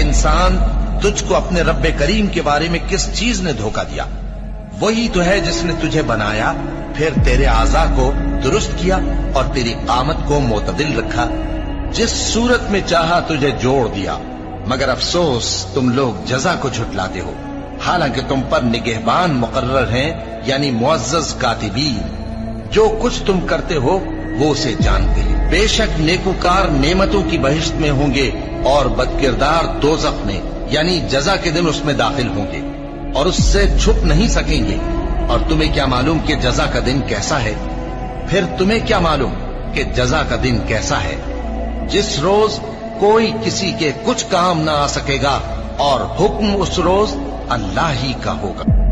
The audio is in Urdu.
انسان تجھ کو اپنے رب کریم کے بارے میں کس چیز نے دھوکہ دیا؟ وہی تو ہے جس نے تجھے بنایا، پھر تیرے اعضاء کو درست کیا اور تیری قامت کو معتدل رکھا، جس صورت میں چاہا تجھے جوڑ دیا۔ مگر افسوس تم لوگ جزا کو جھٹلاتے ہو، حالانکہ تم پر نگہبان مقرر ہیں، یعنی معزز کاتبین۔ جو کچھ تم کرتے ہو وہ اسے جانتے ہیں۔ بے شک نیکوکار نعمتوں کی بہشت میں ہوں گے اور بدکردار دوزخ میں، یعنی جزا کے دن اس میں داخل ہوں گے اور اس سے چھپ نہیں سکیں گے۔ اور تمہیں کیا معلوم کہ جزا کا دن کیسا ہے؟ پھر تمہیں کیا معلوم کہ جزا کا دن کیسا ہے؟ جس روز کوئی کسی کے کچھ کام نہ آ سکے گا اور حکم اس روز اللہ ہی کا ہوگا۔